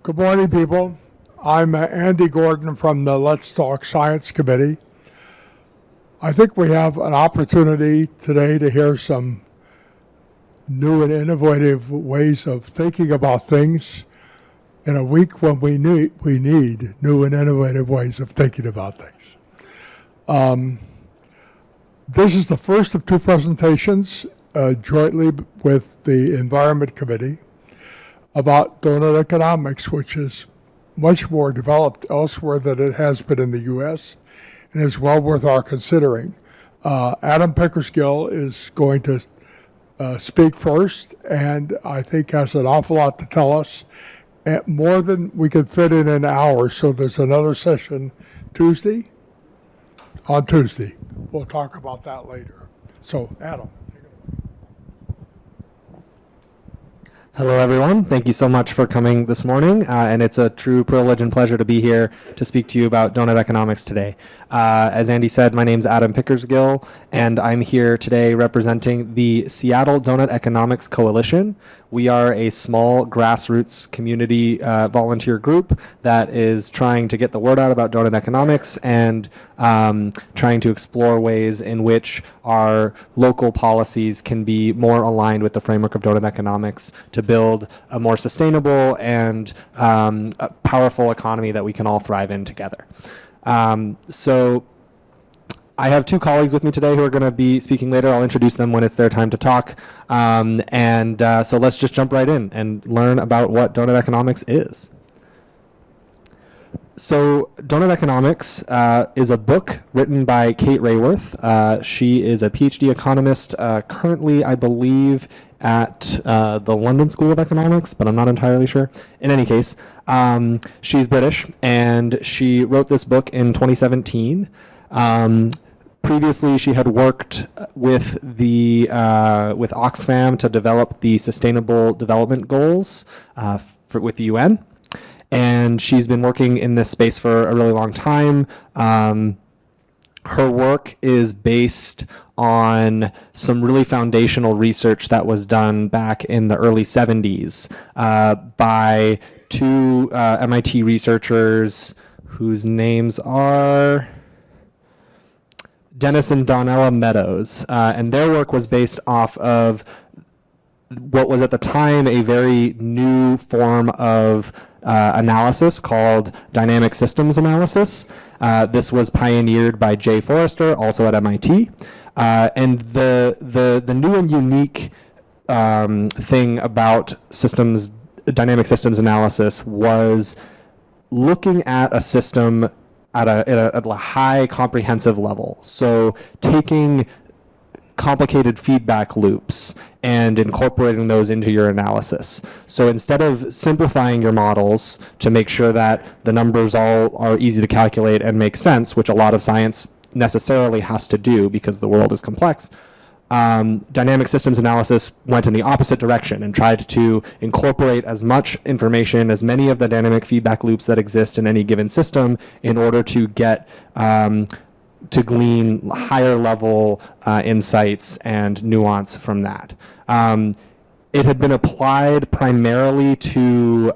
Good morning, people. I'm Andy Gordon from the Let's Talk Science Committee. I think we have an opportunity today to hear some new and innovative ways of thinking about things in a week when we need new and innovative ways of thinking about things. This is the first of two presentations jointly with the Environment Committee about donut economics, which is much more developed elsewhere than it has been in the U.S. and is well worth our considering. Adam Pickersgill is going to speak first, and I think has an awful lot to tell us, more than we can fit in an hour. So there's another session on Tuesday. We'll talk about that later. So, Adam. Hello, everyone. Thank you so much for coming this morning, and it's a true privilege and pleasure to be here to speak to you about donut economics today. As Andy said, my name's Adam Pickersgill, and I'm here today representing the Seattle Donut Economics Coalition. We are a small grassroots community volunteer group that is trying to get the word out about donut economics and trying to explore ways in which our local policies can be more aligned with the framework of donut economics to build a more sustainable and a powerful economy that we can all thrive in together. So I have two colleagues with me today who are going to be speaking later. I'll introduce them when it's their time to talk. So let's just jump right in and learn about what donut economics is. So Donut Economics is a book written by Kate Rayworth. She is a PhD economist currently, I believe, at the London School of Economics, but I'm not entirely sure. In any case, she's British, and she wrote this book in 2017. Previously, she had worked with with Oxfam to develop the Sustainable Development Goals with the UN. And she's been working in this space for a really long time. Her work is based on some really foundational research that was done back in the early 70s by two MIT researchers whose names are Dennis and Donella Meadows. And their work was based off of what was at the time a very new form of analysis called dynamic systems analysis. This was pioneered by Jay Forrester, also at MIT. And the new and unique thing about dynamic systems analysis was looking at a system at a high comprehensive level. So taking complicated feedback loops and incorporating those into your analysis. So instead of simplifying your models to make sure that the numbers all are easy to calculate and make sense, which a lot of science necessarily has to do because the world is complex, dynamic systems analysis went in the opposite direction and tried to incorporate as much information, as many of the dynamic feedback loops that exist in any given system in order to get to glean higher level insights and nuance from that. It had been applied primarily to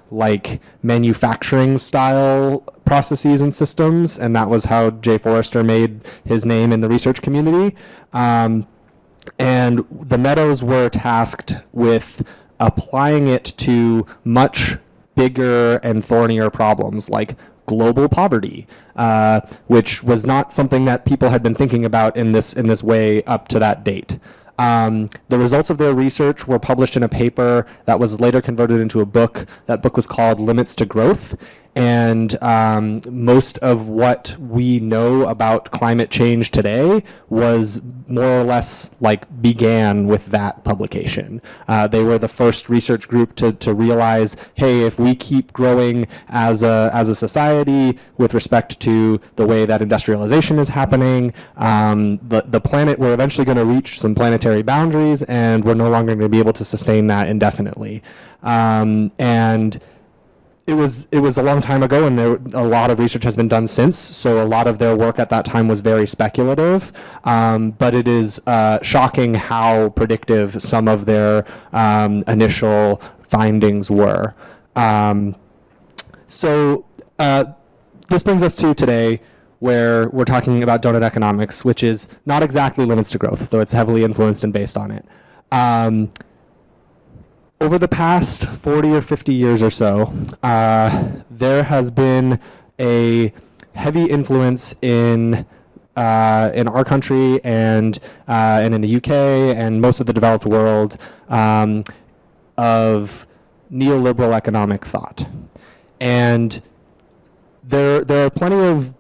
like manufacturing style processes and systems, and that was how Jay Forrester made his name in the research community. And the Meadows were tasked with applying it to much bigger and thornier problems like global poverty, which was not something that people had been thinking about in this way up to that date. The results of their research were published in a paper that was later converted into a book. That book was called Limits to Growth. And most of what we know about climate change today was more or less began with that publication. They were the first research group to realize, hey, if we keep growing as a society with respect to the way that industrialization is happening, the planet, we're eventually going to reach some planetary boundaries, and we're no longer going to be able to sustain that indefinitely. And it was a long time ago, and a lot of research has been done since, so a lot of their work at that time was very speculative, but it is shocking how predictive some of their initial findings were. So this brings us to today, where we're talking about donut economics, which is not exactly limits to growth, though it's heavily influenced and based on it. Over the past 40 or 50 years or so, there has been a heavy influence in our country and in the UK and most of the developed world of neoliberal economic thought. And there are plenty of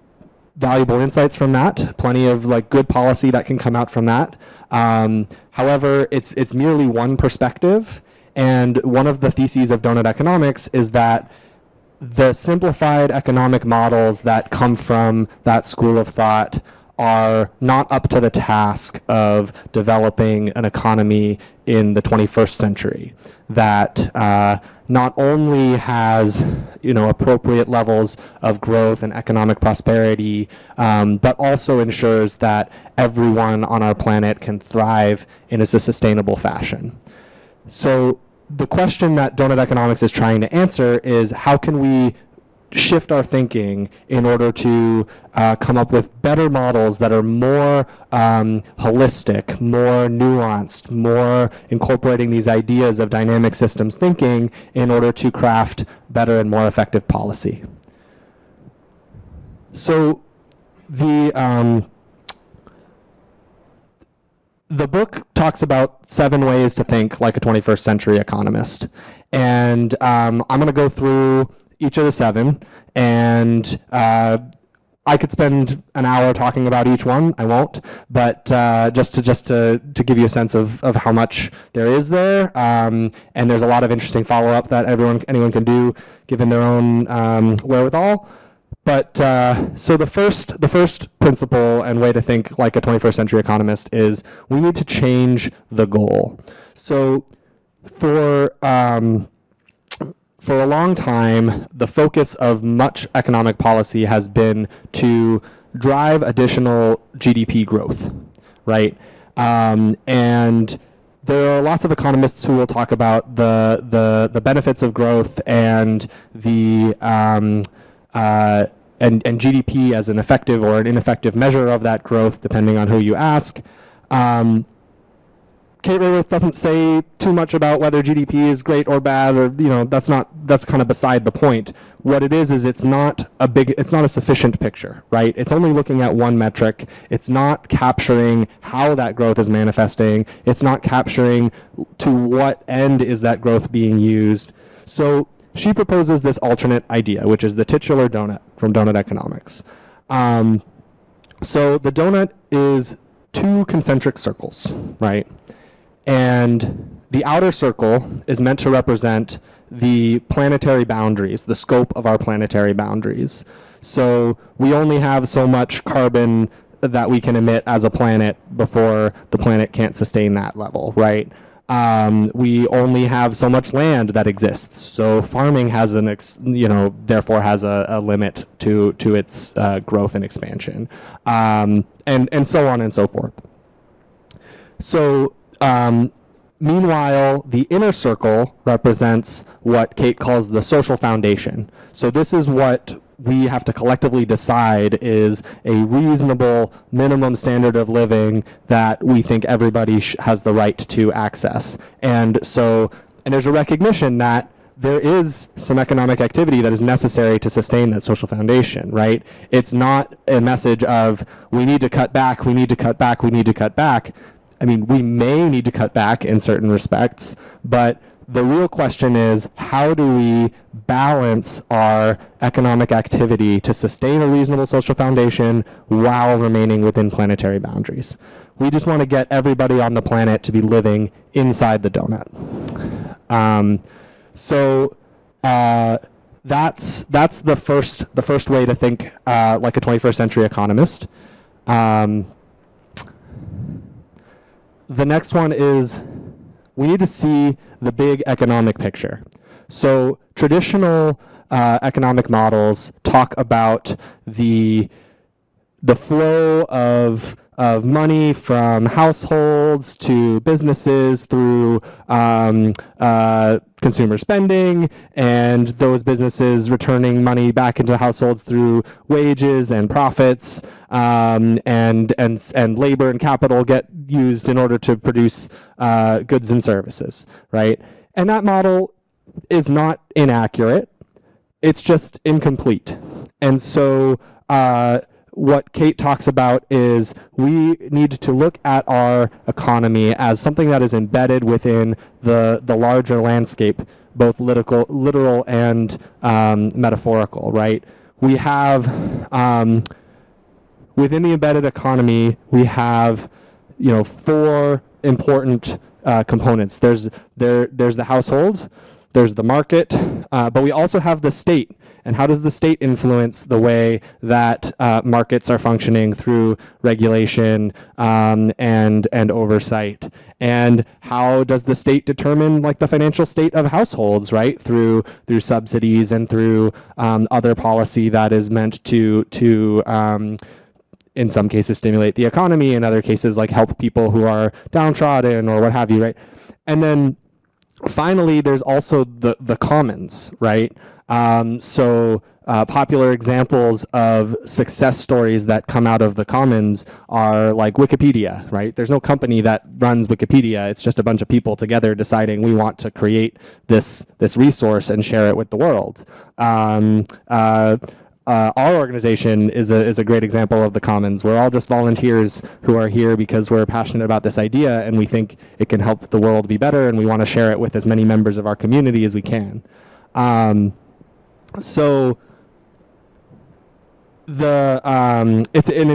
valuable insights from that, plenty of like good policy that can come out from that. However, it's merely one perspective, and one of the theses of donut economics is that the simplified economic models that come from that school of thought are not up to the task of developing an economy in the 21st century that not only has appropriate levels of growth and economic prosperity, but also ensures that everyone on our planet can thrive in a sustainable fashion. So the question that donut economics is trying to answer is, how can we shift our thinking in order to come up with better models that are more holistic, more nuanced, more incorporating these ideas of dynamic systems thinking in order to craft better and more effective policy. So the book talks about 7 ways to think like a 21st century economist. And I'm going to go through each of the 7, and I could spend an hour talking about each one. I won't, but just to give you a sense of how much there is there, and there's a lot of interesting follow-up that anyone can do given their own wherewithal. But so the first principle and way to think like a 21st century economist is we need to change the goal. So for a long time, the focus of much economic policy has been to drive additional GDP growth, right? And there are lots of economists who will talk about the benefits of growth and the and GDP as an effective or an ineffective measure of that growth, depending on who you ask. Kate Raworth doesn't say too much about whether GDP is great or bad, or that's kind of beside the point. What it is it's not a sufficient picture, right? It's only looking at one metric. It's not capturing how that growth is manifesting. It's not capturing to what end is that growth being used. So she proposes this alternate idea, which is the titular donut from donut economics. So the donut is 2 concentric circles, right? And the outer circle is meant to represent the planetary boundaries, the scope of our planetary boundaries. So we only have so much carbon that we can emit as a planet before the planet can't sustain that level, right? We only have so much land that exists. So farming has therefore has a limit to its growth and expansion, and so on and so forth. So meanwhile, the inner circle represents what Kate calls the social foundation. So this is what we have to collectively decide is a reasonable minimum standard of living that we think everybody has the right to access. And there's a recognition that there is some economic activity that is necessary to sustain that social foundation, right? It's not a message of we need to cut back, we need to cut back, we need to cut back. I mean, we may need to cut back in certain respects, but the real question is, how do we balance our economic activity to sustain a reasonable social foundation while remaining within planetary boundaries? We just want to get everybody on the planet to be living inside the donut. That's the first way to think like a 21st century economist. The next one is we need to see the big economic picture. So traditional economic models talk about the flow of money from households to businesses through consumer spending, and those businesses returning money back into households through wages and profits, and labor and capital get used in order to produce goods and services, right? And that model is not inaccurate. It's just incomplete. And so what Kate talks about is we need to look at our economy as something that is embedded within the larger landscape, both literal and metaphorical, right? We have, within the embedded economy, we have, four important components. There's the household, there's the market, but we also have the state. And how does the state influence the way that markets are functioning through regulation and oversight? And how does the state determine like the financial state of households, right? Through subsidies and through other policy that is meant to in some cases stimulate the economy, in other cases like help people who are downtrodden or what have you, right? And then finally, there's also the commons, right? Popular examples of success stories that come out of the commons are like Wikipedia, right? There's no company that runs Wikipedia. It's just a bunch of people together deciding we want to create this resource and share it with the world. Our organization is a great example of the commons. We're all just volunteers who are here because we're passionate about this idea and we think it can help the world be better, and we want to share it with as many members of our community as we can. It's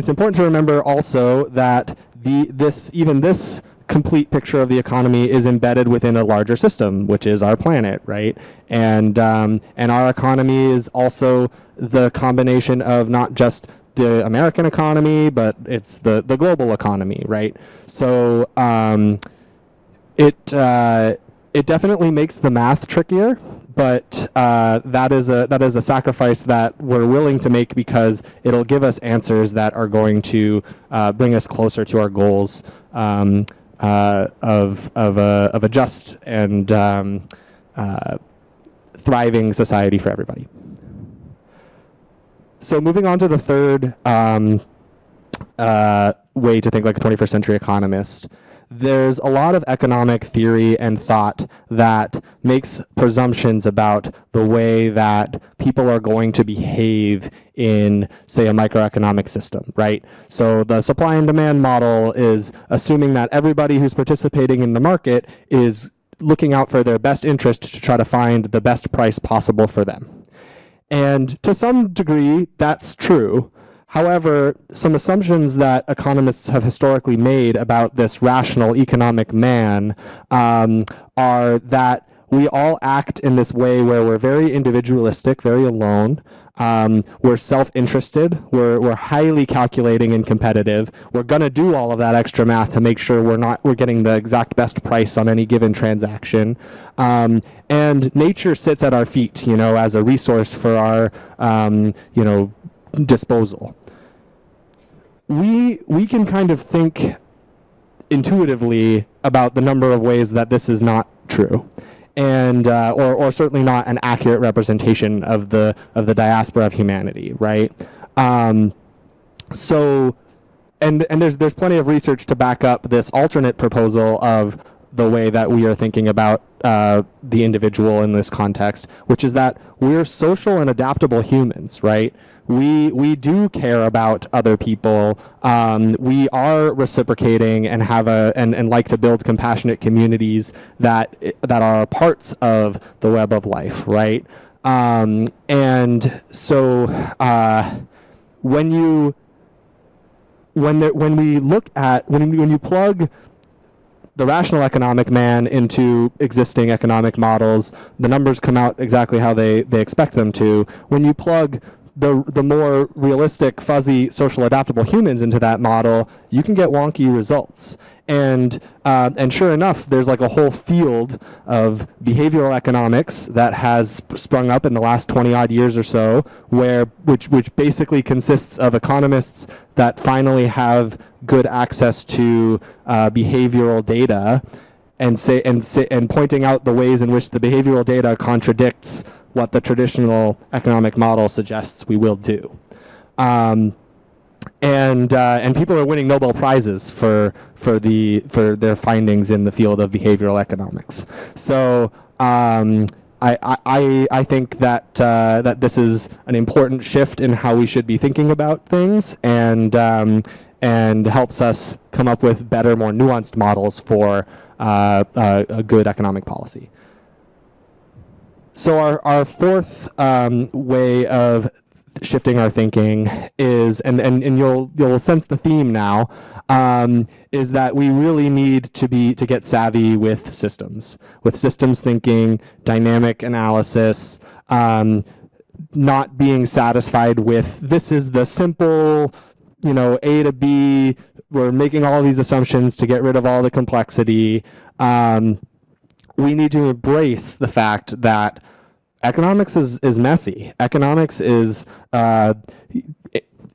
important to remember also that this complete picture of the economy is embedded within a larger system, which is our planet, right? And our economy is also the combination of not just the American economy, but it's the global economy, right? So it definitely makes the math trickier, but that is a sacrifice that we're willing to make because it'll give us answers that are going to bring us closer to our goals of a just and thriving society for everybody. So moving on to the third way to think like a 21st century economist, there's a lot of economic theory and thought that makes presumptions about the way that people are going to behave in, say, a microeconomic system, right? So the supply and demand model is assuming that everybody who's participating in the market is looking out for their best interest to try to find the best price possible for them. And to some degree, that's true. However, some assumptions that economists have historically made about this rational economic man are that we all act in this way where we're very individualistic, very alone. We're self-interested. We're highly calculating and competitive. We're going to do all of that extra math to make sure we're getting the exact best price on any given transaction. And nature sits at our feet, as a resource for our, disposal. We can kind of think intuitively about the number of ways that this is not true, and or certainly not an accurate representation of the diaspora of humanity, right? So there's plenty of research to back up this alternate proposal of the way that we are thinking about the individual in this context, which is that we're social and adaptable humans, right? We do care about other people. We are reciprocating and have and like to build compassionate communities that are parts of the web of life, right? And so when you plug the rational economic man into existing economic models, the numbers come out exactly how they expect them to. When you plug the more realistic, fuzzy, social adaptable humans into that model, you can get wonky results. And sure enough, there's like a whole field of behavioral economics that has sprung up in the last 20 odd years or so, which basically consists of economists that finally have good access to behavioral data, and pointing out the ways in which the behavioral data contradicts what the traditional economic model suggests we will do. And people are winning Nobel Prizes for their findings in the field of behavioral economics. So I think that that this is an important shift in how we should be thinking about things, and helps us come up with better, more nuanced models for a good economic policy. So our fourth way of shifting our thinking is, and you'll sense the theme now, is that we really need to get savvy with systems thinking, dynamic analysis, not being satisfied with this is the simple, A to B. We're making all these assumptions to get rid of all the complexity. We need to embrace the fact that economics is messy. Economics is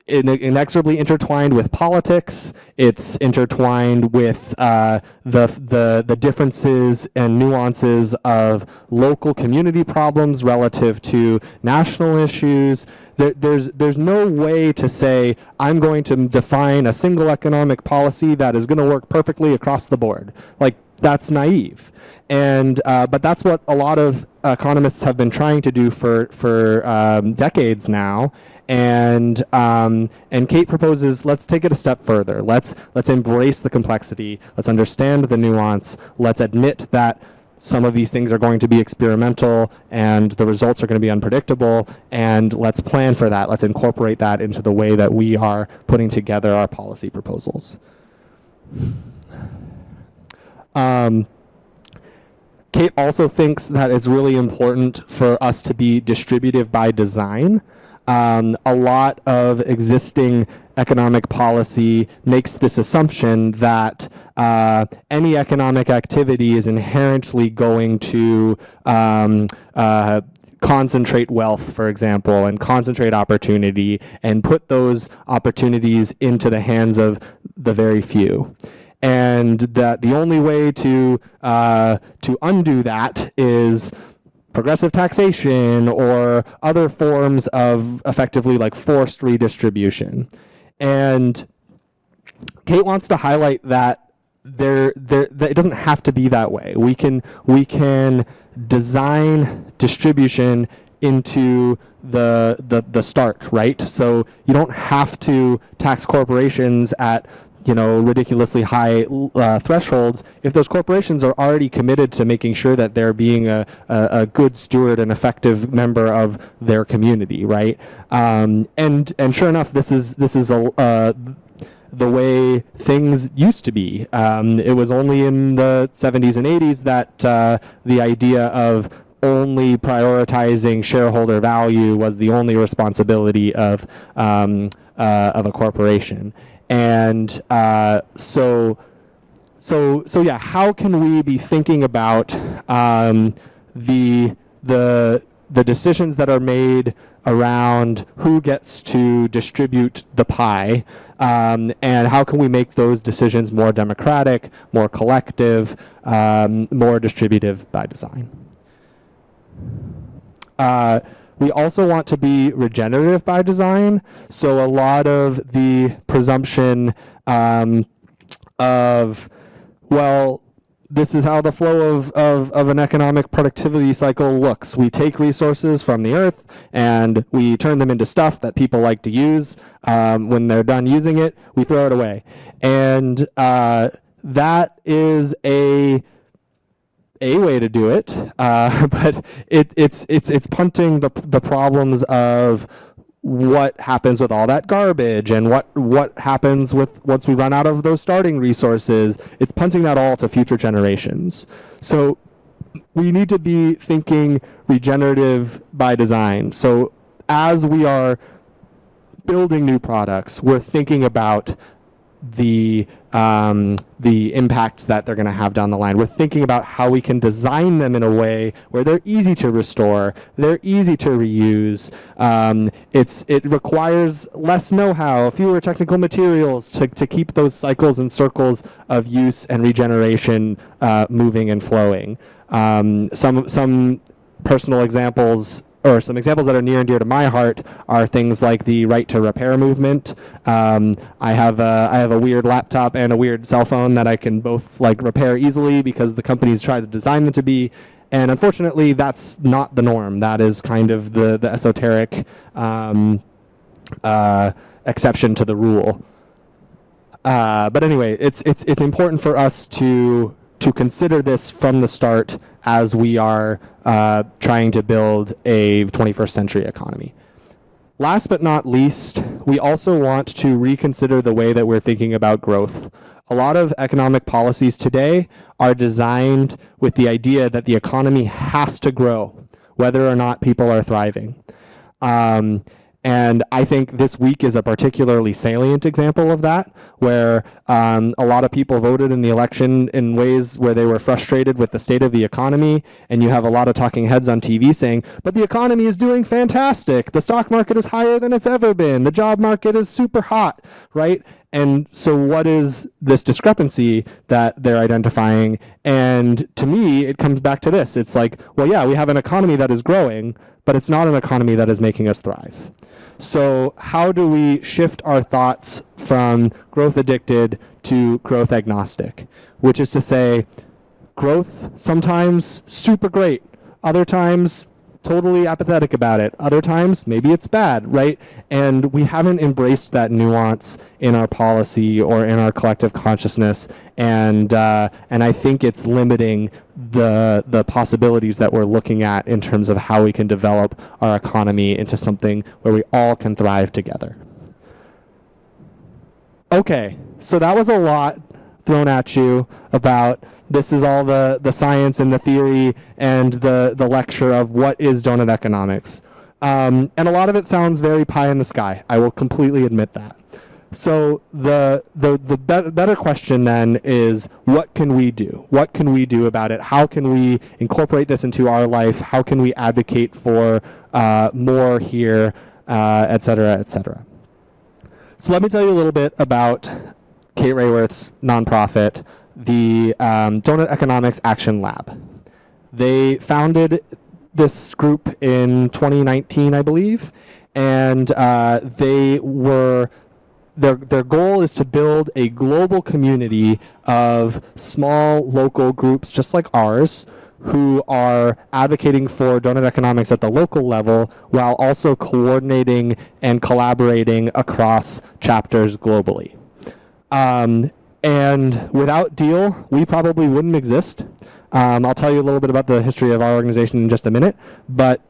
inexorably intertwined with politics. It's intertwined with the differences and nuances of local community problems relative to national issues. There's no way to say, I'm going to define a single economic policy that is going to work perfectly across the board. Like, that's naive. And but that's what a lot of economists have been trying to do for decades now. And Kate proposes, let's take it a step further. Let's embrace the complexity. Let's understand the nuance. Let's admit that some of these things are going to be experimental and the results are going to be unpredictable, and let's plan for that. Let's incorporate that into the way that we are putting together our policy proposals. Kate also thinks that it's really important for us to be distributive by design. A lot of existing economic policy makes this assumption that any economic activity is inherently going to concentrate wealth, for example, and concentrate opportunity, and put those opportunities into the hands of the very few. And that the only way to undo that is progressive taxation or other forms of effectively like forced redistribution. And Kate wants to highlight that that it doesn't have to be that way. We can design distribution into the start, right? So you don't have to tax corporations at ridiculously high thresholds if those corporations are already committed to making sure that they're being a good steward and effective member of their community, right? And sure enough, this is the way things used to be. It was only in the 70s and 80s that the idea of only prioritizing shareholder value was the only responsibility of a corporation. And so yeah, how can we be thinking about the decisions that are made around who gets to distribute the pie, and how can we make those decisions more democratic, more collective, more distributive by design? We also want to be regenerative by design. So a lot of the presumption of, well, this is how the flow of an economic productivity cycle looks. We take resources from the earth and we turn them into stuff that people like to use. When they're done using it, we throw it away. And that is a way to do it, but it's punting the problems of what happens with all that garbage and what happens with once we run out of those starting resources. It's punting that all to future generations. So we need to be thinking regenerative by design. So as we are building new products, we're thinking about the impacts that they're going to have down the line. We're thinking about how we can design them in a way where they're easy to restore, they're easy to reuse. It requires less know-how, fewer technical materials to keep those cycles and circles of use and regeneration moving and flowing. Some personal examples, or some examples that are near and dear to my heart, are things like the right to repair movement. I have a weird laptop and a weird cell phone that I can both like repair easily because the companies try to design them to be, and unfortunately that's not the norm. That is kind of the esoteric exception to the rule. But anyway, it's important for us to consider this from the start as we are trying to build a 21st century economy. Last but not least, we also want to reconsider the way that we're thinking about growth. A lot of economic policies today are designed with the idea that the economy has to grow, whether or not people are thriving. And I think this week is a particularly salient example of that, where a lot of people voted in the election in ways where they were frustrated with the state of the economy, and you have a lot of talking heads on TV saying, but the economy is doing fantastic, the stock market is higher than it's ever been, the job market is super hot, right? And so what is this discrepancy that they're identifying? And to me, it comes back to this. It's like, well, yeah, we have an economy that is growing, but it's not an economy that is making us thrive. So how do we shift our thoughts from growth addicted to growth agnostic? Which is to say, growth sometimes super great, other times totally apathetic about it, other times maybe it's bad, right? And we haven't embraced that nuance in our policy or in our collective consciousness, and I think it's limiting the possibilities that we're looking at in terms of how we can develop our economy into something where we all can thrive together. Okay, so that was a lot thrown at you about this is all the science and the theory and the lecture of what is donut economics. And a lot of it sounds very pie in the sky. I will completely admit that. So the better question then is, what can we do? What can we do about it? How can we incorporate this into our life? How can we advocate for more here, et cetera, et cetera? So let me tell you a little bit about Kate Rayworth's nonprofit, the Donut Economics Action Lab. They founded this group in 2019, I believe, and their goal is to build a global community of small local groups just like ours who are advocating for donut economics at the local level while also coordinating and collaborating across chapters globally. And without Deal, we probably wouldn't exist. I'll tell you a little bit about the history of our organization in just a minute, but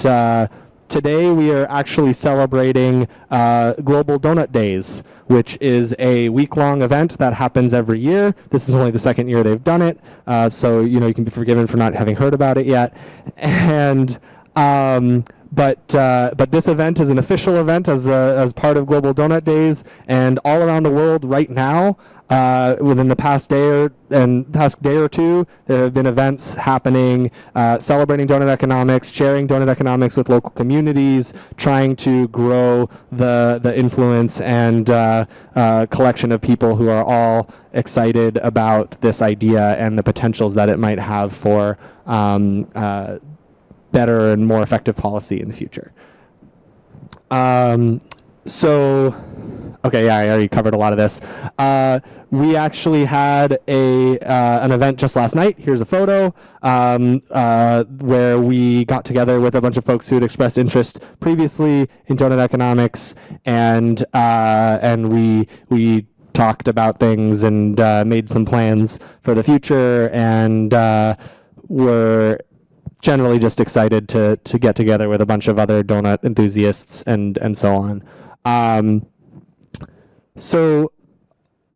today we are actually celebrating Global Donut Days, which is a week-long event that happens every year. This is only the second year they've done it, so you can be forgiven for not having heard about it yet. And but this event is an official event as part of Global Donut Days, and all around the world right now, within the past day or two, there have been events happening celebrating donut economics, sharing donut economics with local communities, trying to grow the influence and collection of people who are all excited about this idea and the potentials that it might have for better and more effective policy in the future. Okay, yeah, I already covered a lot of this. We actually had an event just last night. Here's a photo where we got together with a bunch of folks who had expressed interest previously in donut economics, and we talked about things and made some plans for the future, and we're generally just excited to get together with a bunch of other donut enthusiasts and so on. So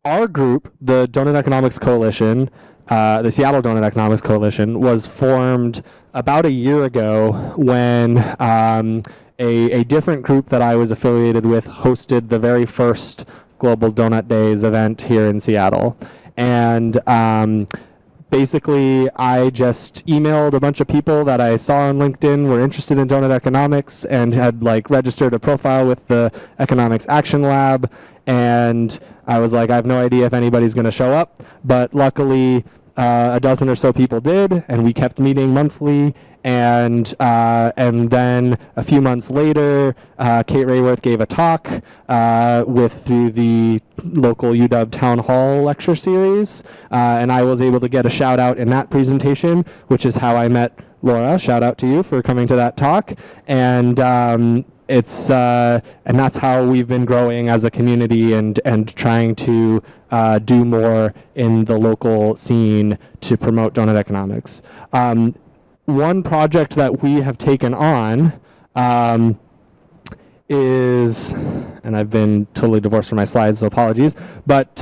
our group, the Donut Economics Coalition, the Seattle Donut Economics Coalition, was formed about a year ago when a different group that I was affiliated with hosted the very first Global Donut Days event here in Seattle. And basically, I just emailed a bunch of people that I saw on LinkedIn were interested in donut economics and had like registered a profile with the Economics Action Lab. And I was like, I have no idea if anybody's going to show up, but luckily a dozen or so people did, and we kept meeting monthly. And then a few months later, Kate Rayworth gave a talk through the local UW Town Hall lecture series, and I was able to get a shout out in that presentation, which is how I met Laura. Shout out to you for coming to that talk. And and that's how we've been growing as a community and trying to do more in the local scene to promote donut economics. One project that we have taken on is, and I've been totally divorced from my slides, so apologies, but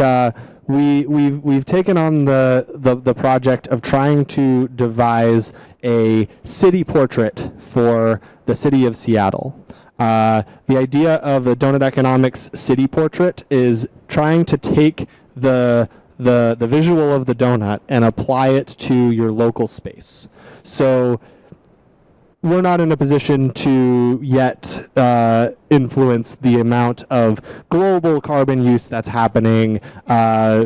we've taken on the project of trying to devise a city portrait for the city of Seattle. The idea of the donut economics city portrait is trying to take the visual of the donut and apply it to your local space. So we're not in a position to yet influence the amount of global carbon use that's happening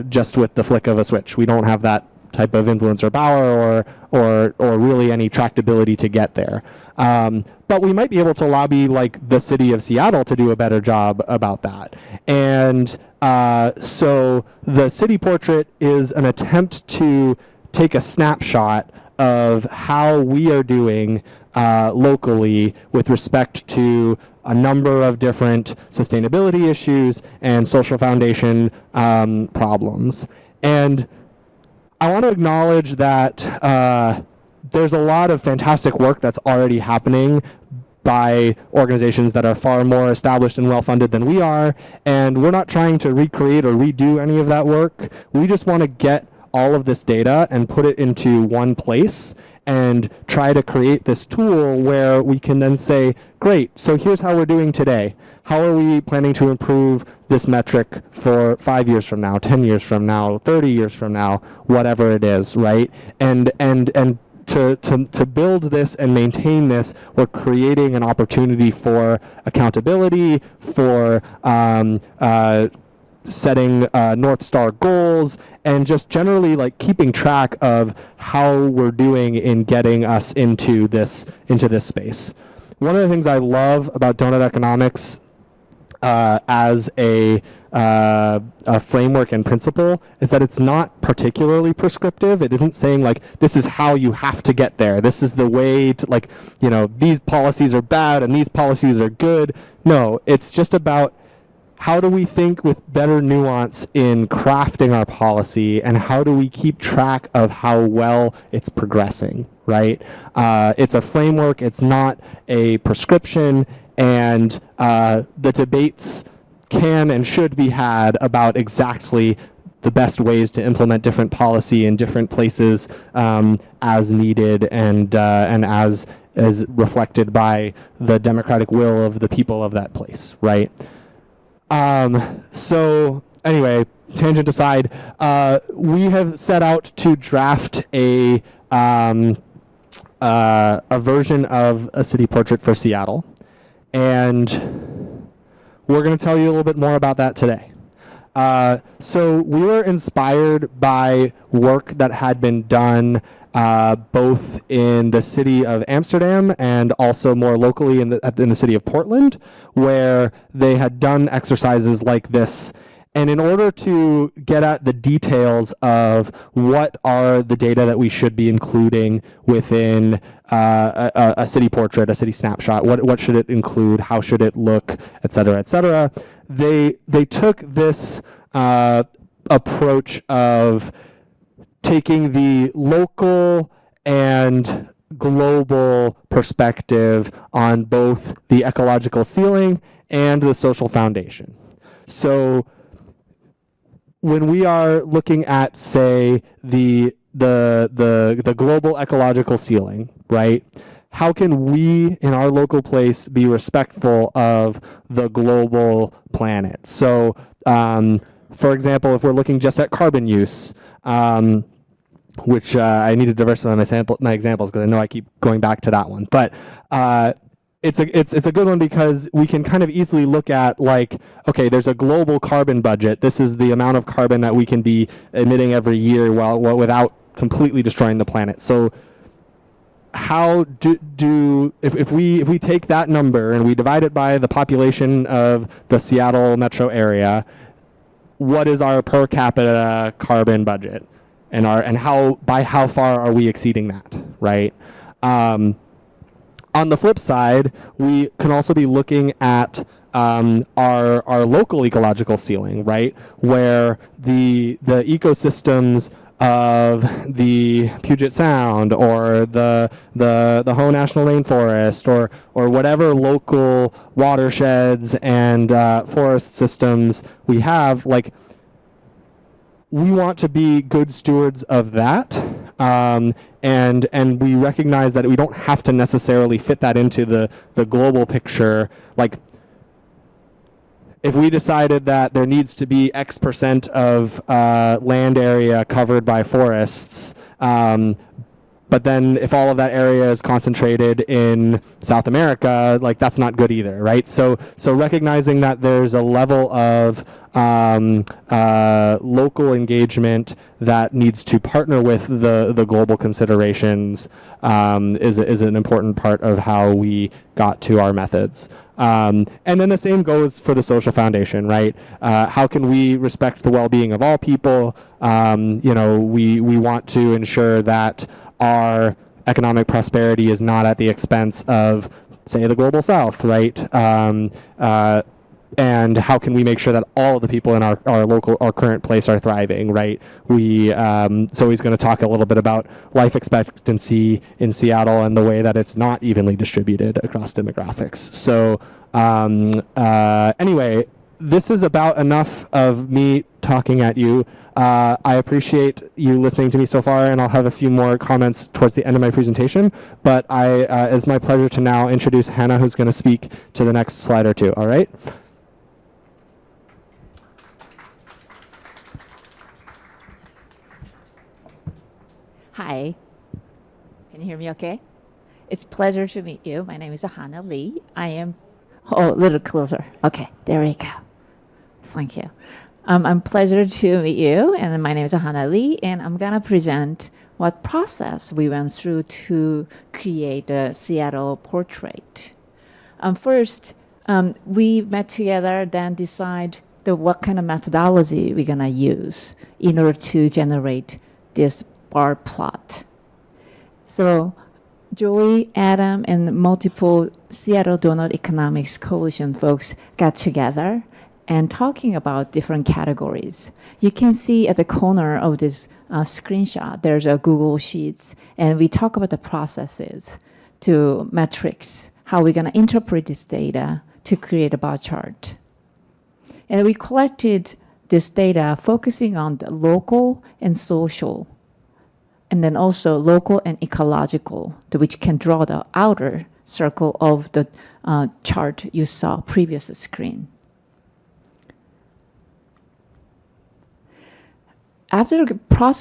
just with the flick of a switch. We don't have that type of influence or power or really any tractability to get there. But we might be able to lobby like the city of Seattle to do a better job about that. And so the city portrait is an attempt to take a snapshot of how we are doing locally with respect to a number of different sustainability issues and social foundation problems. And I want to acknowledge that there's a lot of fantastic work that's already happening by organizations that are far more established and well-funded than we are, and we're not trying to recreate or redo any of that work. We just want to get all of this data and put it into one place and try to create this tool where we can then say, great, so here's how we're doing today. How are we planning to improve this metric for 5 years from now, 10 years from now, 30 years from now, whatever it is, right? And to build this and maintain this, we're creating an opportunity for accountability, for setting North Star goals, and just generally like keeping track of how we're doing in getting us into this space. One of the things I love about donut economics as a framework and principle is that it's not particularly prescriptive. It isn't saying like, this is how you have to get there. This is the way to, like, you know, these policies are bad and these policies are good. No, it's just about how do we think with better nuance in crafting our policy, and how do we keep track of how well it's progressing, right? It's a framework, it's not a prescription, and the debates can and should be had about exactly the best ways to implement different policy in different places as needed and as reflected by the democratic will of the people of that place, right? So anyway, tangent aside, we have set out to draft a version of a city portrait for Seattle, and we're going to tell you a little bit more about that today. So we were inspired by work that had been done both in the city of Amsterdam and also more locally in the city of Portland, where they had done exercises like this. And in order to get at the details of what are the data that we should be including within a city portrait, a city snapshot, what should it include, how should it look, et cetera, they took this approach of taking the local and global perspective on both the ecological ceiling and the social foundation. So when we are looking at, say, the global ecological ceiling, right? how can we in our local place be respectful of the global planet? So, for example, if we're looking just at carbon use, which I need to diversify my examples because I know I keep going back to that one. But it's a good one because we can kind of easily look at, like, okay, there's a global carbon budget. This is the amount of carbon that we can be emitting every year without completely destroying the planet. So how if we take that number and we divide it by the population of the Seattle metro area, what is our per capita carbon budget? And how far are we exceeding that, right? On the flip side, we can also be looking at our local ecological ceiling, right, where the ecosystems of the Puget Sound or the Hoh National Rainforest or whatever local watersheds and forest systems we have, like, we want to be good stewards of that, and we recognize that we don't have to necessarily fit that into the global picture. Like, if we decided that there needs to be X percent of land area covered by forests, but then if all of that area is concentrated in South America, like, that's not good either, right? So recognizing that there's a level of local engagement that needs to partner with the global considerations is an important part of how we got to our methods. And then the same goes for the social foundation, right? How can we respect the well-being of all people? We want to ensure that our economic prosperity is not at the expense of, say, the global south, right? And how can we make sure that all of the people in our current place are thriving, right? Zoe's going to talk a little bit about life expectancy in Seattle and the way that it's not evenly distributed across demographics. So anyway, this is about enough of me talking at you. I appreciate you listening to me so far, and I'll have a few more comments towards the end of my presentation. But it's my pleasure to now introduce Hannah, who's going to speak to the next slide or two. All right? Hi, can you hear me okay? It's a pleasure to meet you. My name is Hannah Lee. I am, a little closer. Okay, there we go. Thank you. I'm pleasure to meet you, and my name is Hannah Lee, and I'm gonna present what process we went through to create the Seattle portrait. First, we met together, then decide what kind of methodology we're gonna use in order to generate this bar plot. So Joey, Adam, and multiple Seattle Donut Economics Coalition folks got together and talking about different categories. You can see at the corner of this screenshot, there's a Google Sheets, and we talk about the processes to metrics, how we're gonna interpret this data to create a bar chart. And we collected this data focusing on the local and social, and then also local and ecological, which can draw the outer circle of the chart you saw previous screen. After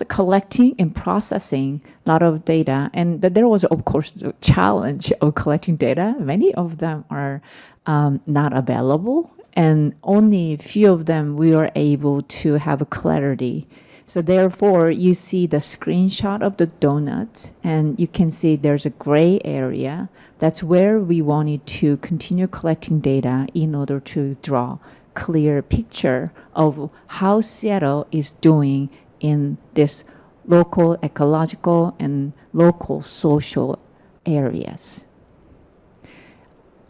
collecting and processing a lot of data, and there was, of course, the challenge of collecting data. Many of them are not available, and only a few of them we were able to have clarity. So therefore, you see the screenshot of the donut, and you can see there's a gray area. That's where we wanted to continue collecting data in order to draw clear picture of how Seattle is doing in this local ecological and local social areas.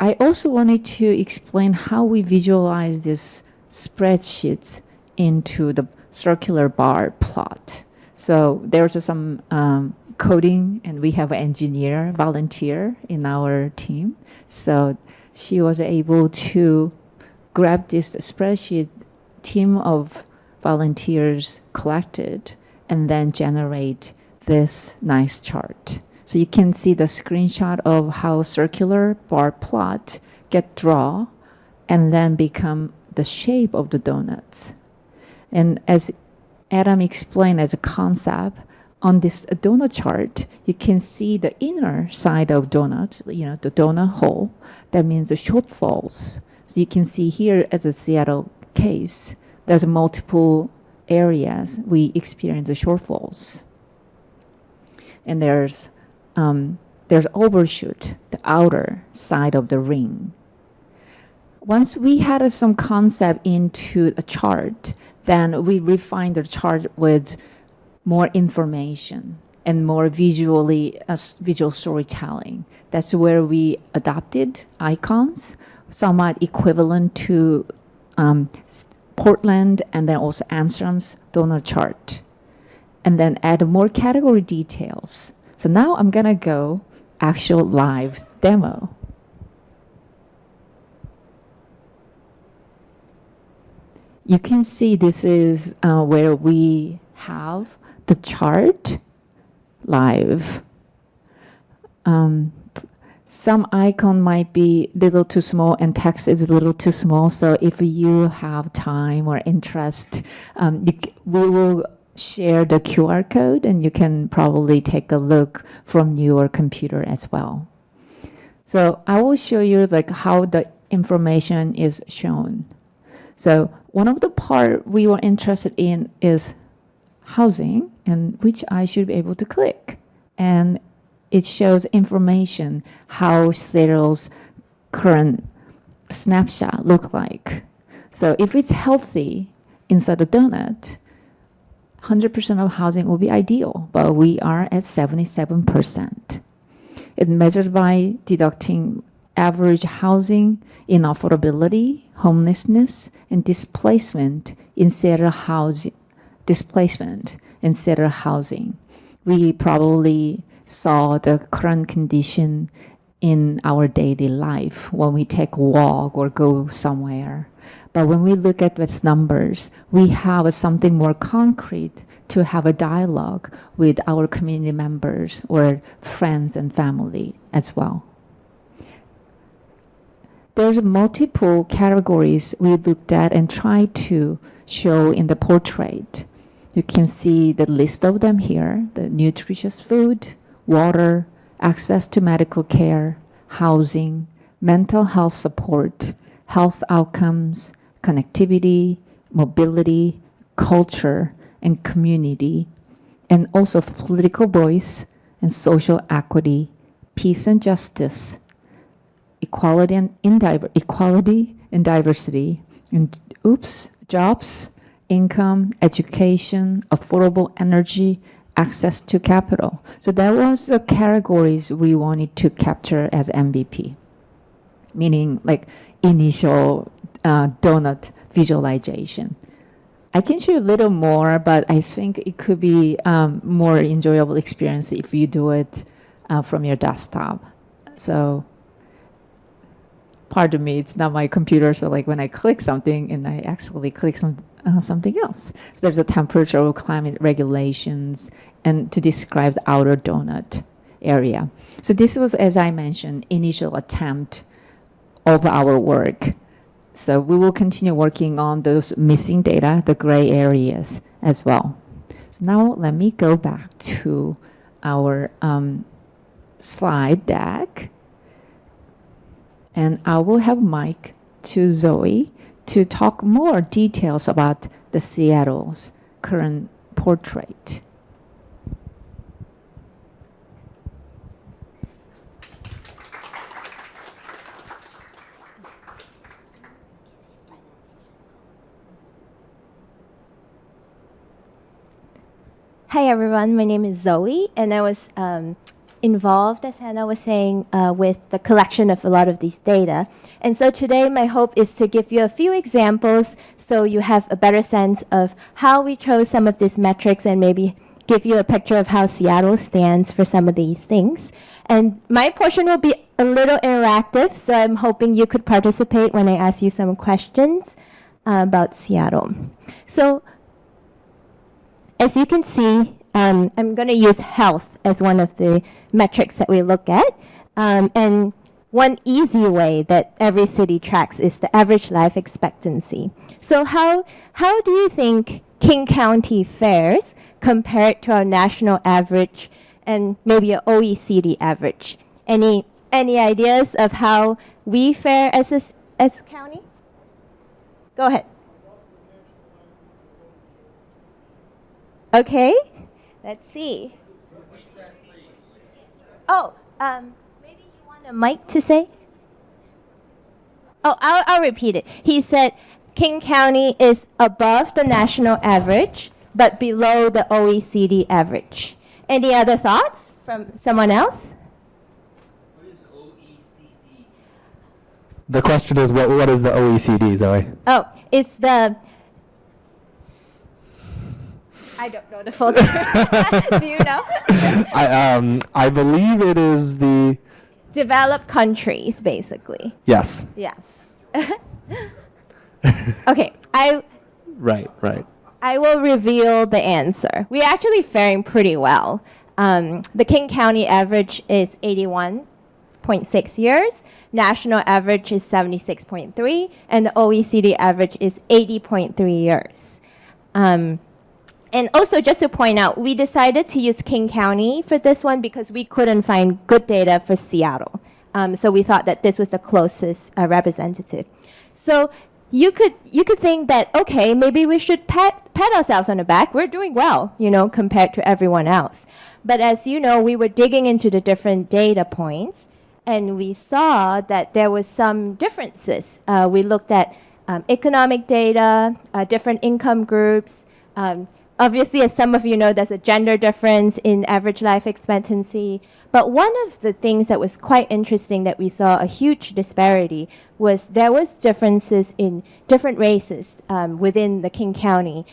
I also wanted to explain how we visualize these spreadsheets into the circular bar plot. So there's some coding, and we have an engineer volunteer in our team. So she was able to grab this spreadsheet, team of volunteers collected, and then generate this nice chart. So you can see the screenshot of how circular bar plot get draw and then become the shape of the donuts. And as Adam explained as a concept, on this donut chart, you can see the inner side of donut, the donut hole. That means the shortfalls. So you can see here as a Seattle case, there's multiple areas we experience the shortfalls. And there's overshoot, the outer side of the ring. Once we had some concept into a chart, then we refined the chart with more information and more visual storytelling. That's where we adopted icons, somewhat equivalent to Portland and then also Amsterdam's donut chart, and then add more category details. So now I'm gonna go actual live demo. You can see this is where we have the chart live. Some icon might be a little too small and text is a little too small. So if you have time or interest, we will share the QR code and you can probably take a look from your computer as well. So I will show you like how the information is shown. So one of the part we were interested in is housing, and which I should be able to click. And it shows information how Seattle's current snapshot look like. So if it's healthy inside the donut, 100% of housing will be ideal, but we are at 77%. It measures by deducting average housing inaffordability, homelessness, and displacement in Seattle housing. We probably saw the current condition in our daily life when we take a walk or go somewhere. But when we look at these numbers, we have something more concrete to have a dialogue with our community members or friends and family as well. There's multiple categories we looked at and tried to show in the portrait. You can see the list of them here: the nutritious food, water, access to medical care, housing, mental health support, health outcomes, connectivity, mobility, culture, and community, and also political voice and social equity, peace and justice, equality and diversity, and jobs, income, education, affordable energy, access to capital. So that was the categories we wanted to capture as MVP, meaning like initial donut visualization. I can show you a little more, but I think it could be more enjoyable experience if you do it from your desktop. So pardon me, it's not my computer, so like when I click something and I actually click something else. So there's a temperature or climate regulations and to describe the outer donut area. So this was, as I mentioned, initial attempt of our work. So we will continue working on those missing data, the gray areas as well. So now let me go back to our slide deck. And I will have Mike to Zoe to talk more details about the Seattle's current portrait. Hi everyone, my name is Zoe, and I was involved, as Hannah was saying, with the collection of a lot of these data. And so today my hope is to give you a few examples so you have a better sense of how we chose some of these metrics and maybe give you a picture of how Seattle stands for some of these things. And my portion will be a little interactive, so I'm hoping you could participate when I ask you some questions about Seattle. So as you can see, I'm going to use health as one of the metrics that we look at. And one easy way that every city tracks is the average life expectancy. So how do you think King County fares compared to our national average and maybe an OECD average? Any ideas of how we fare as a county? Go ahead. Okay, let's see. Oh, maybe you want a mic to say? Oh, I'll repeat it. He said King County is above the national average, but below the OECD average. Any other thoughts from someone else? What is OECD? The question is, what is the OECD, Zoe? Oh, it's the... I don't know the full term. Do you know? I believe it is the... Developed countries, basically. Yes. Yeah. Okay, Right. I will reveal the answer. We're actually faring pretty well. The King County average is 81.6 years. National average is 76.3, and the OECD average is 80.3 years. And also, just to point out, we decided to use King County for this one because we couldn't find good data for Seattle. So we thought that this was the closest representative. So you could think that, okay, maybe we should pat ourselves on the back. We're doing well, compared to everyone else. But as you know, we were digging into the different data points, and we saw that there was some differences. We looked at economic data, different income groups. Obviously, as some of you know, there's a gender difference in average life expectancy. But one of the things that was quite interesting that we saw a huge disparity was there was differences in different races within the King County.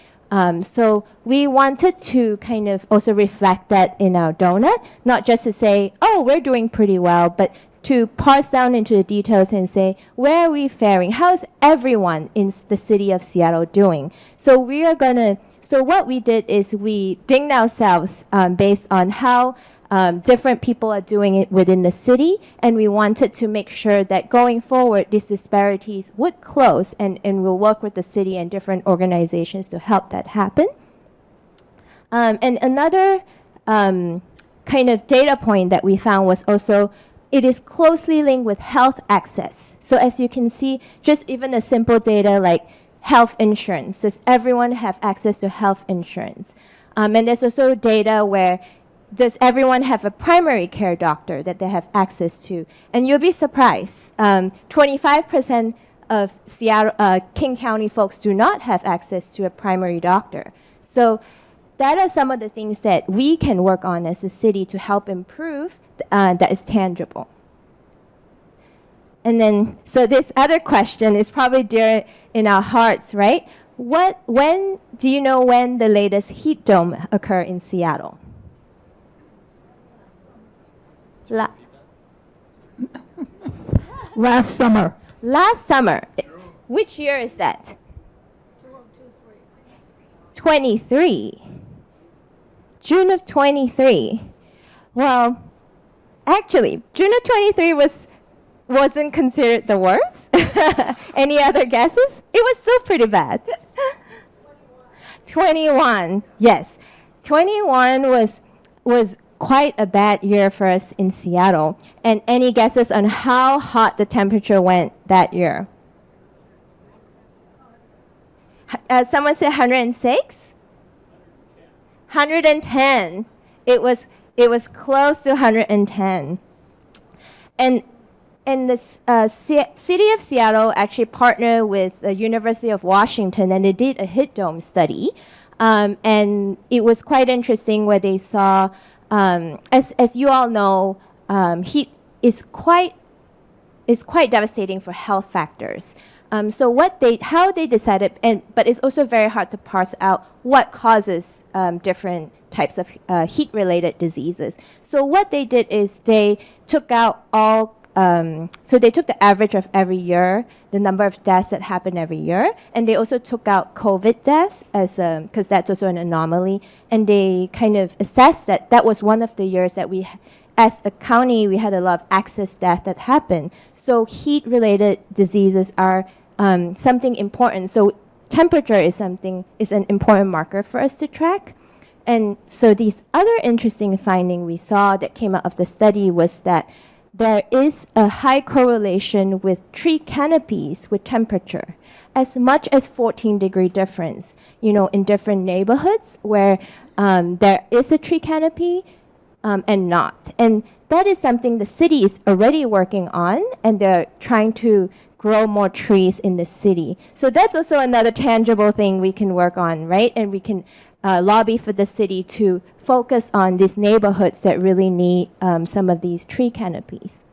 So we wanted to kind of also reflect that in our donut, not just to say, oh, we're doing pretty well, but to parse down into the details and say, where are we faring? How's everyone in the city of Seattle doing? So what we did is we dinged ourselves based on how different people are doing it within the city, and we wanted to make sure that going forward, these disparities would close, and we'll work with the city and different organizations to help that happen. And another kind of data point that we found was also it is closely linked with health access. So as you can see, just even a simple data like health insurance. Does everyone have access to health insurance? And there's also data where does everyone have a primary care doctor that they have access to? And you'll be surprised. 25% of Seattle, King County folks do not have access to a primary doctor. So that are some of the things that we can work on as a city to help improve that is tangible. And then, so this other question is probably dear in our hearts, right? When do you know when the latest heat dome occurred in Seattle? Last summer. Last summer. Which year is that? 23. June of 23. Well, actually, June of 23 wasn't considered the worst. Any other guesses? It was still pretty bad. 21. Yes. 21 was quite a bad year for us in Seattle. And any guesses on how hot the temperature went that year? Someone said 106? 110. It was close to 110. And the city of Seattle actually partnered with the University of Washington, and they did a heat dome study. And it was quite interesting where they saw, as you all know, heat is quite devastating for health factors. So how they decided, but it's also very hard to parse out what causes different types of heat-related diseases. So what they did is they took out all so they took the average of every year, the number of deaths that happen every year, and they also took out COVID deaths as because that's also an anomaly, and they kind of assessed that that was one of the years that we, as a county, we had a lot of excess death that happened. So heat-related diseases are something important. So temperature is an important marker for us to track. And so these other interesting finding we saw that came out of the study was that there is a high correlation with tree canopies with temperature, as much as 14-degree difference, in different neighborhoods where there is a tree canopy and not. And that is something the city is already working on, and they're trying to grow more trees in the city. So that's also another tangible thing we can work on, right? And we can lobby for the city to focus on these neighborhoods that really need some of these tree canopies.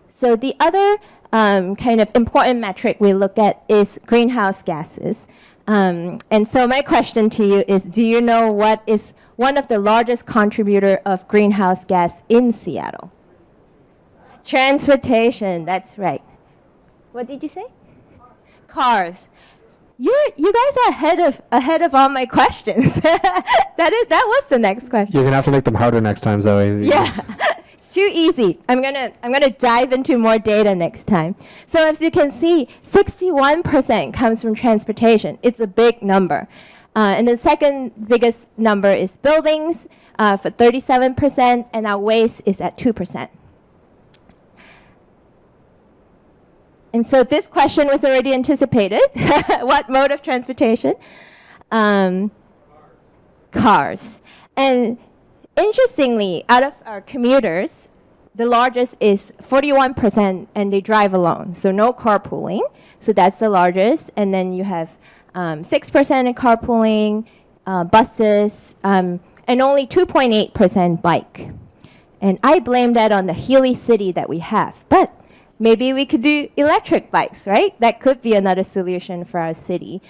So the other kind of important metric we look at is greenhouse gases. And so my question to you is, do you know what is one of the largest contributor of greenhouse gas in Seattle? Transportation, that's right. What did you say? Cars. You guys are ahead of all my questions. that was the next question. You're gonna have to make them harder next time, Zoe. Yeah, it's too easy. I'm gonna dive into more data next time. So as you can see, 61% comes from transportation. It's a big number. And the second biggest number is buildings for 37%, and our waste is at 2%. And so this question was already anticipated. What mode of transportation? Cars. And interestingly, out of our commuters, the largest is 41%, and they drive alone. So no carpooling. So that's the largest. And then you have 6% in carpooling, buses, and only 2.8% bike. And I blame that on the hilly city that we have. But maybe we could do electric bikes, right? That could be another solution for our city.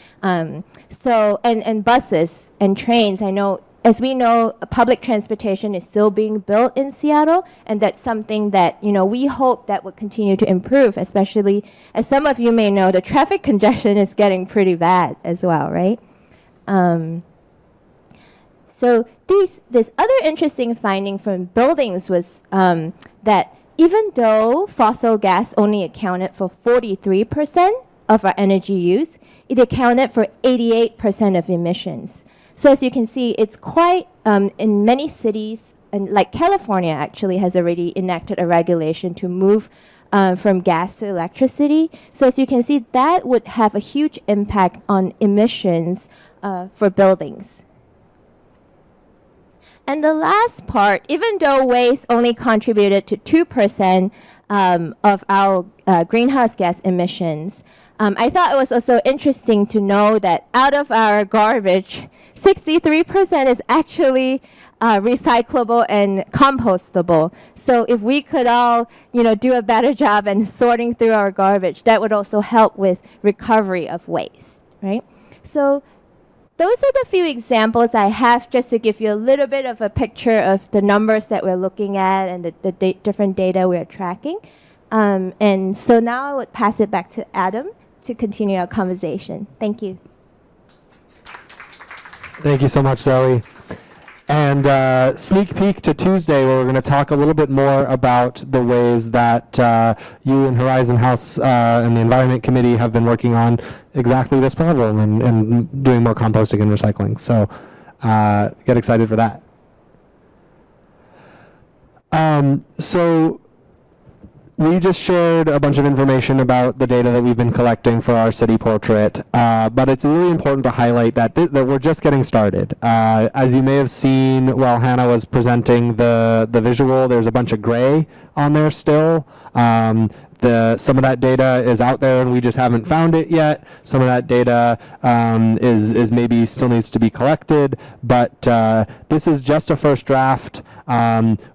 So buses and trains, I know, as we know, public transportation is still being built in Seattle, and that's something that, we hope that will continue to improve, especially, as some of you may know, the traffic congestion is getting pretty bad as well, right? So this other interesting finding from buildings was that even though fossil gas only accounted for 43% of our energy use, it accounted for 88% of emissions. So as you can see, it's quite, in many cities, and like California actually has already enacted a regulation to move from gas to electricity. So as you can see, that would have a huge impact on emissions for buildings. And the last part, even though waste only contributed to 2% of our greenhouse gas emissions, I thought it was also interesting to know that out of our garbage, 63% is actually recyclable and compostable. So if we could all, do a better job in sorting through our garbage, that would also help with recovery of waste, right? So those are the few examples I have just to give you a little bit of a picture of the numbers that we're looking at and the different data we're tracking. And so now I would pass it back to Adam to continue our conversation. Thank you. Thank you so much, Zoe. And sneak peek to Tuesday, where we're going to talk a little bit more about the ways that you and Horizon House and the Environment Committee have been working on exactly this problem and doing more composting and recycling. So get excited for that. So we just shared a bunch of information about the data that we've been collecting for our city portrait, but it's really important to highlight that that we're just getting started. As you may have seen while Hannah was presenting the visual, there's a bunch of gray on there still. Some of that data is out there and we just haven't found it yet. Some of that data is maybe still needs to be collected, but this is just a first draft.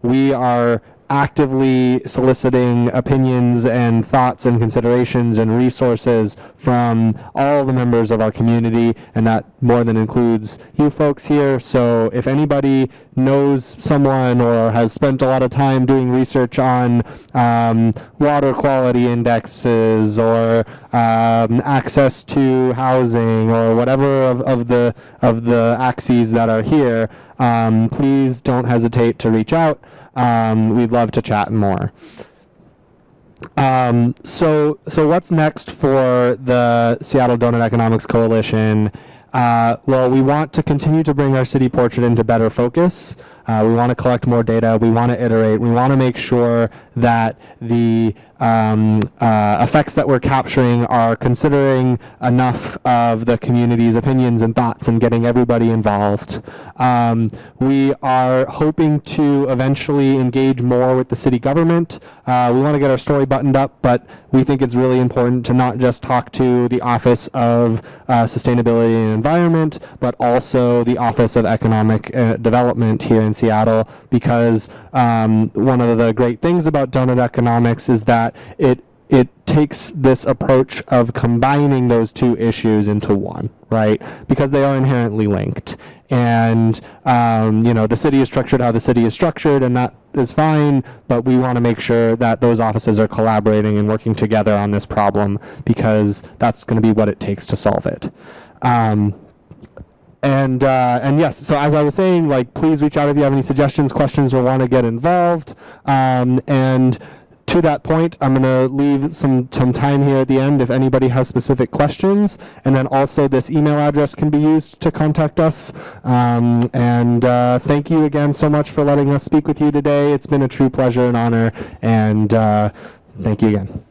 We are actively soliciting opinions and thoughts and considerations and resources from all the members of our community, and that more than includes you folks here. So if anybody knows someone or has spent a lot of time doing research on water quality indexes or access to housing or whatever of the axes that are here, please don't hesitate to reach out. We'd love to chat more. So what's next for the Seattle Donut Economics Coalition? Well, we want to continue to bring our city portrait into better focus. We want to collect more data. We want to iterate. We want to make sure that the effects that we're capturing are considering enough of the community's opinions and thoughts and getting everybody involved. We are hoping to eventually engage more with the city government. We want to get our story buttoned up, but we think it's really important to not just talk to the Office of Sustainability and Environment, but also the Office of Economic Development here in Seattle, because one of the great things about donut economics is that it takes this approach of combining those two issues into one, right? Because they are inherently linked. And, the city is structured how the city is structured, and that is fine, but we want to make sure that those offices are collaborating and working together on this problem, because that's going to be what it takes to solve it. And yes, so as I was saying, please reach out if you have any suggestions, questions, or want to get involved. And to that point, I'm going to leave some time here at the end if anybody has specific questions. And then also this email address can be used to contact us. Thank you again so much for letting us speak with you today. It's been a true pleasure and honor. And thank you again.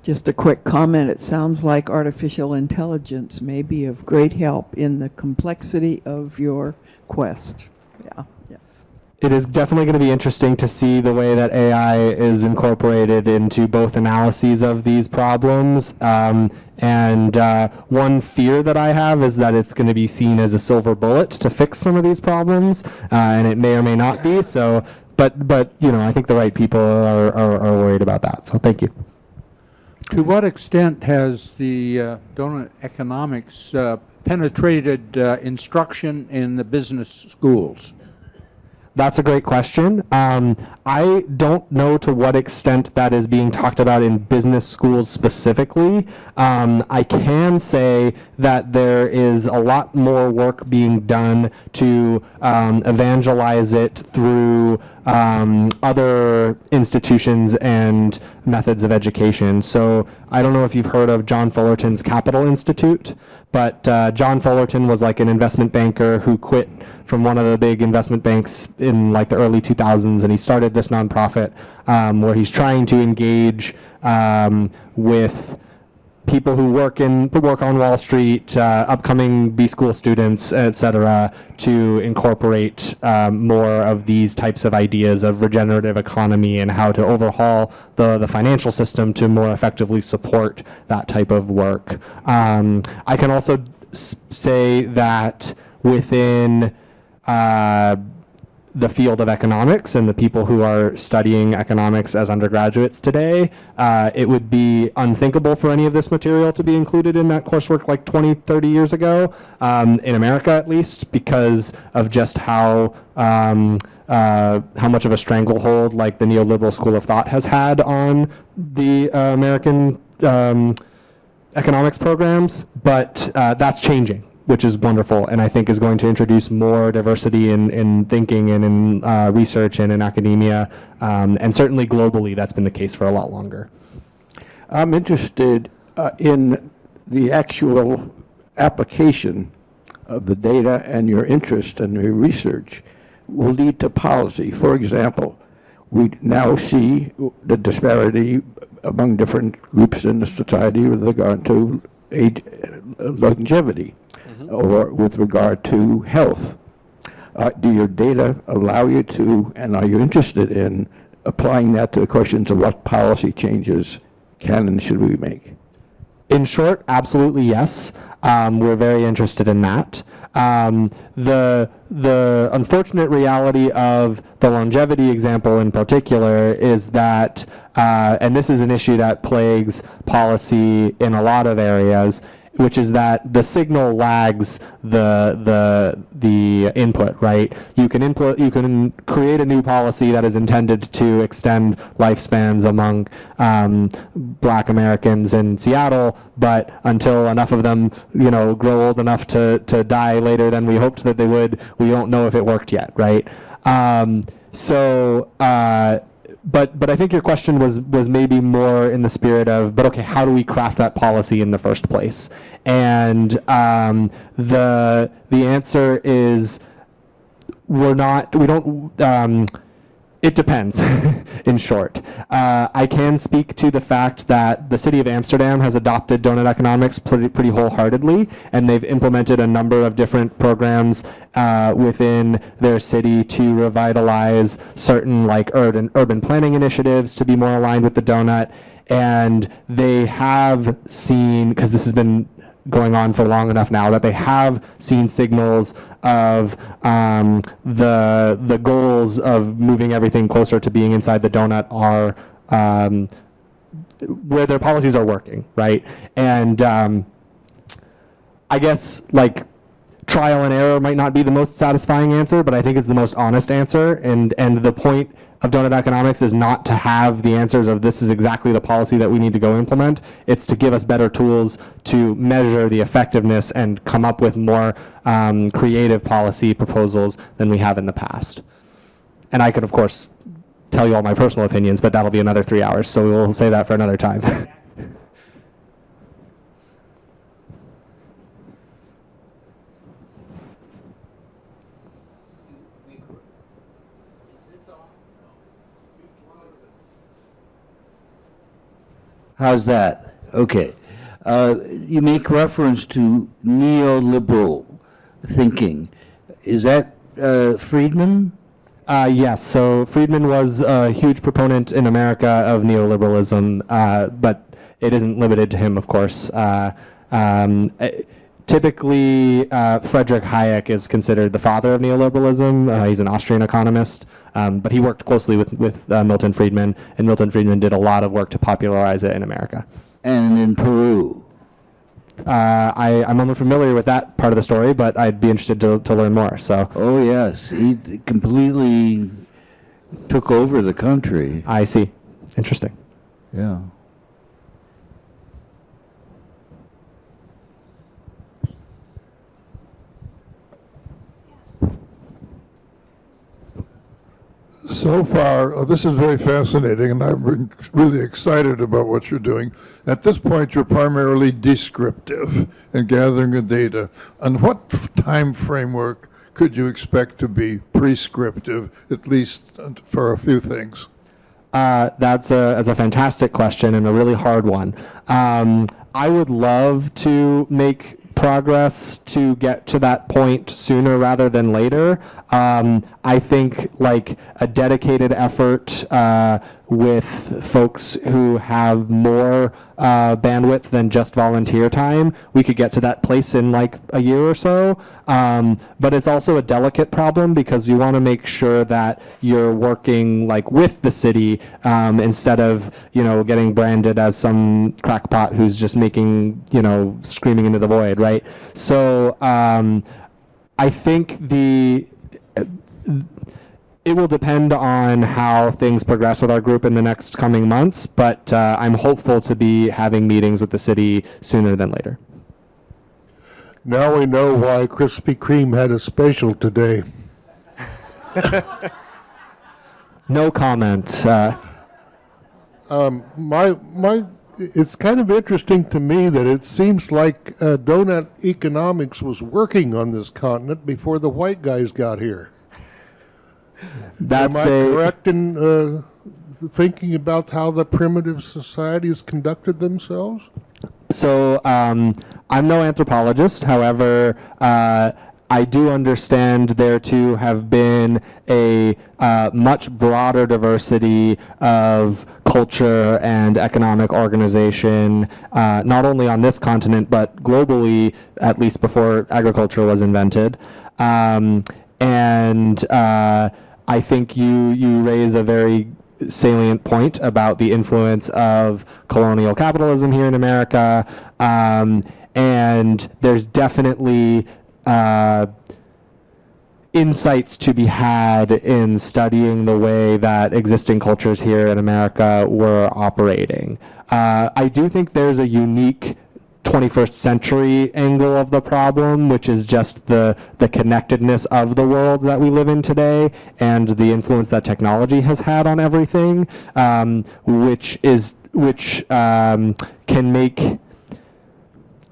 Just a quick comment. It sounds like artificial intelligence may be of great help in the complexity of your quest. Yeah. It is definitely going to be interesting to see the way that AI is incorporated into both analyses of these problems. One fear that I have is that it's going to be seen as a silver bullet to fix some of these problems, and it may or may not be. So, but I think the right people are worried about that. So thank you. To what extent has the donut economics penetrated instruction in the business schools? That's a great question. I don't know to what extent that is being talked about in business schools specifically. I can say that there is a lot more work being done to evangelize it through other institutions and methods of education. So I don't know if you've heard of John Fullerton's Capital Institute, but John Fullerton was like an investment banker who quit from one of the big investment banks in the early 2000s, and he started this nonprofit where he's trying to engage with people who work on Wall Street, upcoming B school students, etc., to incorporate more of these types of ideas of regenerative economy and how to overhaul the financial system to more effectively support that type of work. I can also say that within the field of economics and the people who are studying economics as undergraduates today, it would be unthinkable for any of this material to be included in that coursework 20, 30 years ago, in America at least, because of just how much of a stranglehold the neoliberal school of thought has had on the American economics programs. But that's changing, which is wonderful, and I think is going to introduce more diversity in thinking and in research and in academia, and certainly globally that's been the case for a lot longer. I'm interested in the actual application of the data, and your interest and your research will lead to policy. For example, we now see the disparity among different groups in the society with regard to longevity. Or with regard to health. Do your data allow you to, and are you interested in applying that to the questions of what policy changes can and should we make? In short, absolutely yes. We're very interested in that. The unfortunate reality of the longevity example in particular is that, and this is an issue that plagues policy in a lot of areas, which is that the signal lags the input, right? You can create a new policy that is intended to extend lifespans among Black Americans in Seattle, but until enough of them, grow old enough to die later than we hoped that they would, we don't know if it worked yet, right? But I think your question was maybe more in the spirit of, but okay, how do we craft that policy in the first place? And the answer is it depends, in short. I can speak to the fact that the city of Amsterdam has adopted donut economics pretty wholeheartedly, and they've implemented a number of different programs within their city to revitalize certain urban planning initiatives to be more aligned with the donut. And they have seen, because this has been going on for long enough now, that they have seen signals of the goals of moving everything closer to being inside the donut are where their policies are working, right? And I guess trial and error might not be the most satisfying answer, but I think it's the most honest answer. And the point of donut economics is not to have the answers of this is exactly the policy that we need to go implement. It's to give us better tools to measure the effectiveness and come up with more creative policy proposals than we have in the past. And I could, of course, tell you all my personal opinions, but that'll be another 3 hours, so we'll say that for another time. How's that? Okay. You make reference to neoliberal thinking. Is that Friedman? Yes, so Friedman was a huge proponent in America of neoliberalism, but it isn't limited to him, of course. Typically, Friedrich Hayek is considered the father of neoliberalism. He's an Austrian economist, but he worked closely with Milton Friedman, and Milton Friedman did a lot of work to popularize it in America. And in Peru? I'm unfamiliar with that part of the story, but I'd be interested to learn more. So. Oh, yes. He completely took over the country. I see. Interesting. Yeah. So far, this is very fascinating, and I'm really excited about what you're doing. At this point, you're primarily descriptive and gathering the data. On what time framework could you expect to be prescriptive, at least for a few things? That's a fantastic question and a really hard one. I would love to make progress to get to that point sooner rather than later. I think a dedicated effort with folks who have more bandwidth than just volunteer time, we could get to that place in a year or so. But it's also a delicate problem because you want to make sure that you're working with the city instead of getting branded as some crackpot who's just making screaming into the void, right? So I think it will depend on how things progress with our group in the next coming months, but I'm hopeful to be having meetings with the city sooner than later. Now we know why Krispy Kreme had a special today. No comment. It's kind of interesting to me that it seems like donut economics was working on this continent before the white guys got here. Am I correct in thinking about how the primitive societies conducted themselves? So I'm no anthropologist. However, I do understand there to have been a much broader diversity of culture and economic organization, not only on this continent, but globally, at least before agriculture was invented. And I think you raise a very salient point about the influence of colonial capitalism here in America. And there's definitely insights to be had in studying the way that existing cultures here in America were operating. I do think there's a unique 21st century angle of the problem, which is just the connectedness of the world that we live in today and the influence that technology has had on everything, which can make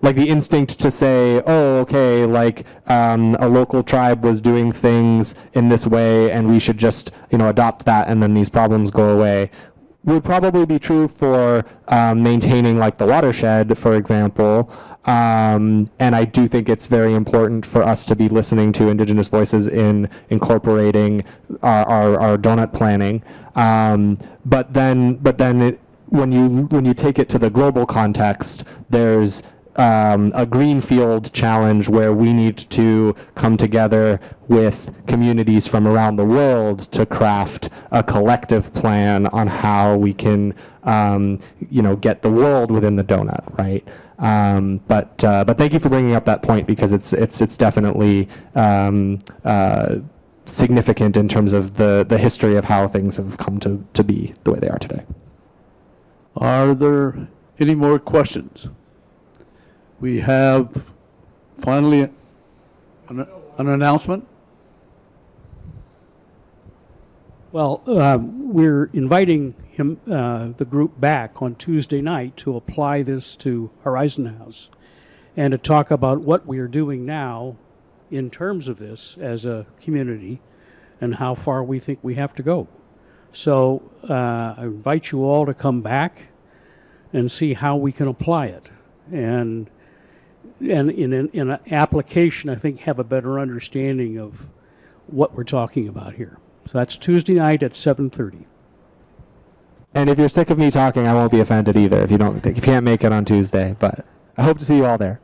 like the instinct to say, oh, okay, like a local tribe was doing things in this way and we should just, adopt that and then these problems go away, would probably be true for maintaining like the watershed, for example. And I do think it's very important for us to be listening to Indigenous voices in incorporating our donut planning. But then when you take it to the global context, there's a greenfield challenge where we need to come together with communities from around the world to craft a collective plan on how we can, get the world within the donut, right? But thank you for bringing up that point because it's definitely significant in terms of the history of how things have come to be the way they are today. Are there any more questions? We have finally an announcement. Well, we're inviting the group back on Tuesday night to apply this to Horizon House and to talk about what we are doing now in terms of this as a community and how far we think we have to go. So I invite you all to come back and see how we can apply it. And in an application, I think, have a better understanding of what we're talking about here. So that's Tuesday night at 7:30. And if you're sick of me talking, I won't be offended either if you can't make it on Tuesday. But I hope to see you all there.